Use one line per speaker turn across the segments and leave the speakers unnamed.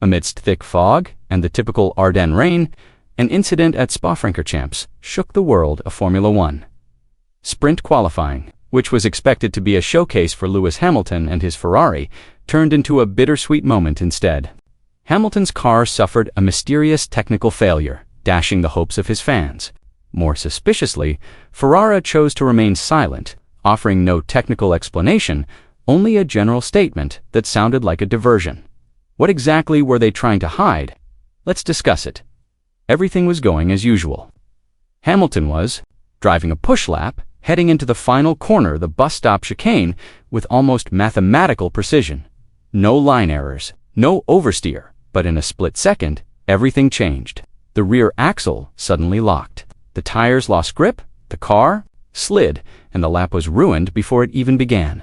Amidst thick fog and the typical Ardennes rain, an incident at Spa-Francorchamps shook the world of Formula One. Sprint qualifying, which was expected to be a showcase for Lewis Hamilton and his Ferrari, turned into a bittersweet moment instead. Hamilton's car suffered a mysterious technical failure, dashing the hopes of his fans. More suspiciously, Ferrari chose to remain silent, offering no technical explanation, only a general statement that sounded like a diversion. What exactly were they trying to hide? Let's discuss it. Everything was going as usual. Hamilton was driving a push lap, heading into the final corner of the bus stop chicane with almost mathematical precision. No line errors, no oversteer, but in a split second, everything changed. The rear axle suddenly locked. The tires lost grip, the car slid, and the lap was ruined before it even began.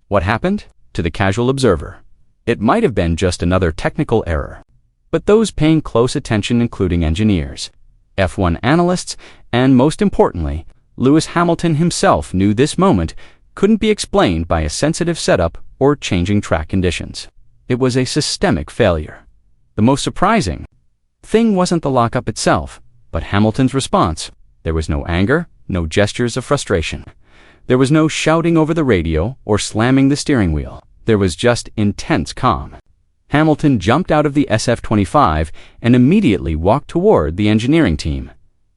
What happened? To the casual observer, it might have been just another technical error. But those paying close attention, including engineers, F1 analysts, and most importantly, Lewis Hamilton himself, knew this moment couldn't be explained by a sensitive setup or changing track conditions. It was a systemic failure. The most surprising thing wasn't the lockup itself, but Hamilton's response. There was no anger, no gestures of frustration. There was no shouting over the radio or slamming the steering wheel. There was just intense calm. Hamilton jumped out of the SF-25 and immediately walked toward the engineering team.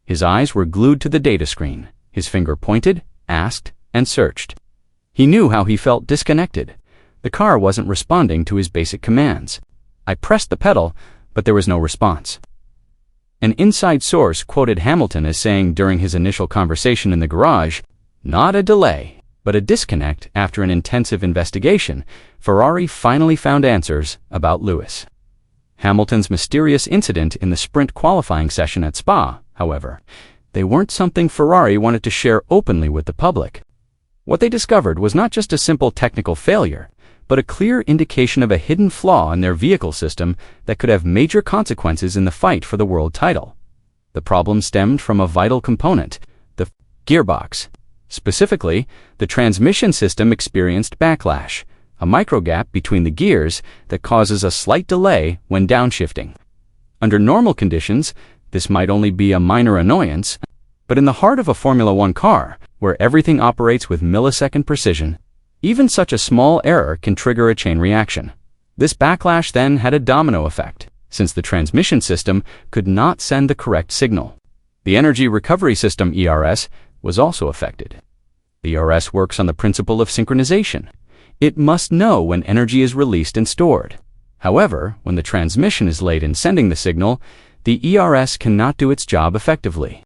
His eyes were glued to the data screen. His finger pointed, asked, and searched. He knew how he felt disconnected. The car wasn't responding to his basic commands. I pressed the pedal, but there was no response. An inside source quoted Hamilton as saying during his initial conversation in the garage, "Not a delay, but a disconnect." After an intensive investigation, Ferrari finally found answers about Lewis. Hamilton's mysterious incident in the sprint qualifying session at Spa, however, they weren't something Ferrari wanted to share openly with the public. What they discovered was not just a simple technical failure, but a clear indication of a hidden flaw in their vehicle system that could have major consequences in the fight for the world title. The problem stemmed from a vital component, the gearbox. Specifically, the transmission system experienced backlash, a microgap between the gears that causes a slight delay when downshifting. Under normal conditions, this might only be a minor annoyance, but in the heart of a Formula One car, where everything operates with millisecond precision, even such a small error can trigger a chain reaction. This backlash then had a domino effect, since the transmission system could not send the correct signal. The energy recovery system, ERS, was also affected. The ERS works on the principle of synchronization. It must know when energy is released and stored. However, when the transmission is late in sending the signal, the ERS cannot do its job effectively.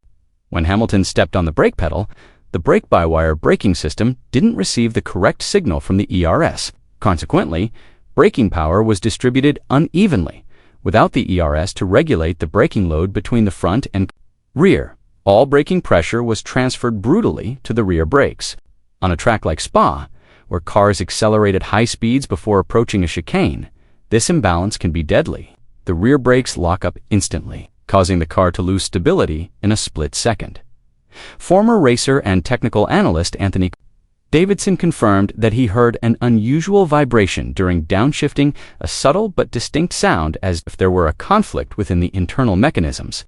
When Hamilton stepped on the brake pedal, the brake-by-wire braking system didn't receive the correct signal from the ERS. Consequently, braking power was distributed unevenly, without the ERS to regulate the braking load between the front and rear. All braking pressure was transferred brutally to the rear brakes. On a track like Spa, where cars accelerate at high speeds before approaching a chicane, this imbalance can be deadly. The rear brakes lock up instantly, causing the car to lose stability in a split second. Former racer and technical analyst Anthony Davidson confirmed that he heard an unusual vibration during downshifting, a subtle but distinct sound as if there were a conflict within the internal mechanisms.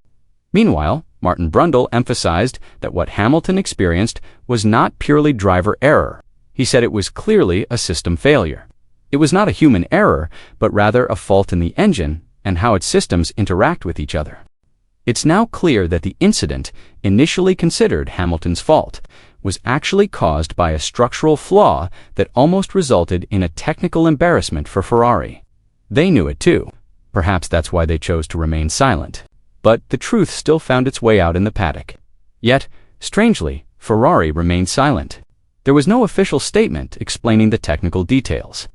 Meanwhile, Martin Brundle emphasized that what Hamilton experienced was not purely driver error. He said it was clearly a system failure. It was not a human error, but rather a fault in the engine and how its systems interact with each other. It's now clear that the incident, initially considered Hamilton's fault, was actually caused by a structural flaw that almost resulted in a technical embarrassment for Ferrari. They knew it too. Perhaps that's why they chose to remain silent. But the truth still found its way out in the paddock. Yet, strangely, Ferrari remained silent. There was no official statement explaining the technical details.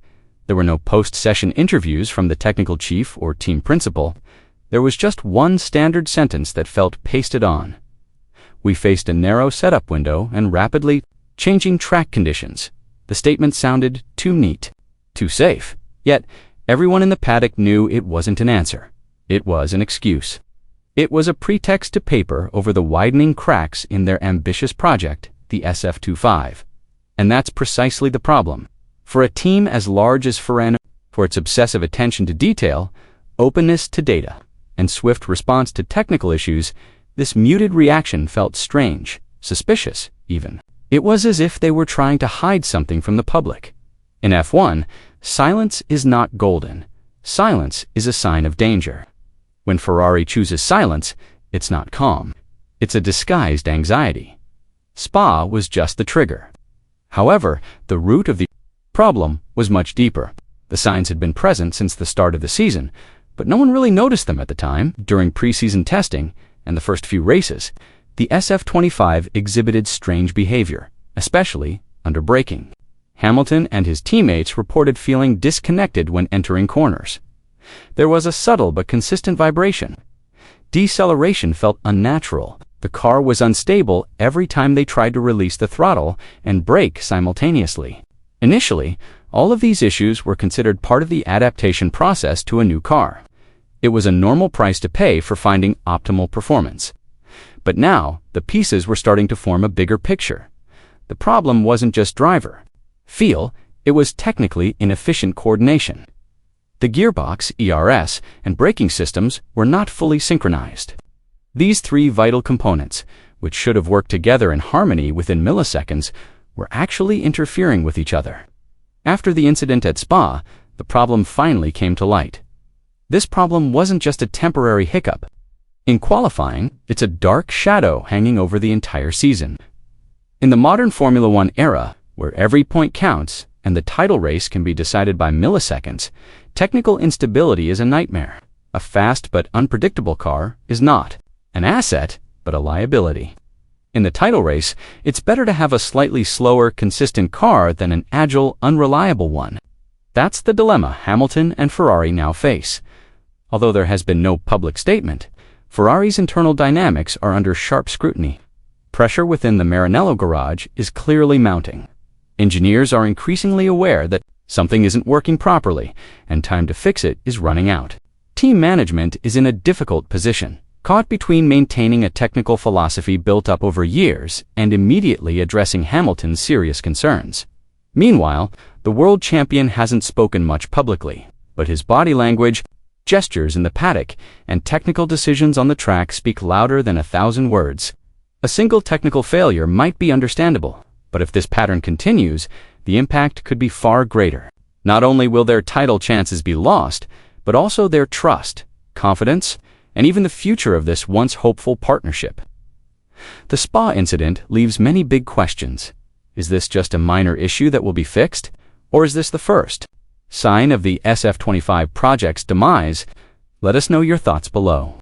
There were no post-session interviews from the technical chief or team principal. There was just one standard sentence that felt pasted on. We faced a narrow setup window and rapidly changing track conditions. The statement sounded too neat, too safe. Yet, everyone in the paddock knew it wasn't an answer. It was an excuse. It was a pretext to paper over the widening cracks in their ambitious project, the SF-25. And that's precisely the problem. For a team as large as Ferrari, for its obsessive attention to detail, openness to data, and swift response to technical issues, this muted reaction felt strange, suspicious, even. It was as if they were trying to hide something from the public. In F1, silence is not golden. Silence is a sign of danger. When Ferrari chooses silence, it's not calm. It's a disguised anxiety. Spa was just the trigger. However, the root of the problem was much deeper. The signs had been present since the start of the season, but no one really noticed them at the time. During preseason testing and the first few races, the SF25 exhibited strange behavior, especially under braking. Hamilton and his teammates reported feeling disconnected when entering corners. There was a subtle but consistent vibration. Deceleration felt unnatural. The car was unstable every time they tried to release the throttle and brake simultaneously. Initially, all of these issues were considered part of the adaptation process to a new car. It was a normal price to pay for finding optimal performance. But now, the pieces were starting to form a bigger picture. The problem wasn't just driver feel, it was technically inefficient coordination. The gearbox, ERS, and braking systems were not fully synchronized. These three vital components, which should have worked together in harmony within milliseconds, were actually interfering with each other. After the incident at Spa, the problem finally came to light. This problem wasn't just a temporary hiccup. In qualifying, it's a dark shadow hanging over the entire season. In the modern Formula One era, where every point counts and the title race can be decided by milliseconds, technical instability is a nightmare. A fast but unpredictable car is not an asset, but a liability. In the title race, it's better to have a slightly slower, consistent car than an agile, unreliable one. That's the dilemma Hamilton and Ferrari now face. Although there has been no public statement, Ferrari's internal dynamics are under sharp scrutiny. Pressure within the Maranello garage is clearly mounting. Engineers are increasingly aware that something isn't working properly, and time to fix it is running out. Team management is in a difficult position, caught between maintaining a technical philosophy built up over years and immediately addressing Hamilton's serious concerns. Meanwhile, the world champion hasn't spoken much publicly, but his body language, gestures in the paddock, and technical decisions on the track speak louder than 1,000 words. A single technical failure might be understandable, but if this pattern continues, the impact could be far greater. Not only will their title chances be lost, but also their trust, confidence, and even the future of this once hopeful partnership. The Spa incident leaves many big questions. Is this just a minor issue that will be fixed? Or is this the first sign of the SF25 project's demise? Let us know your thoughts below.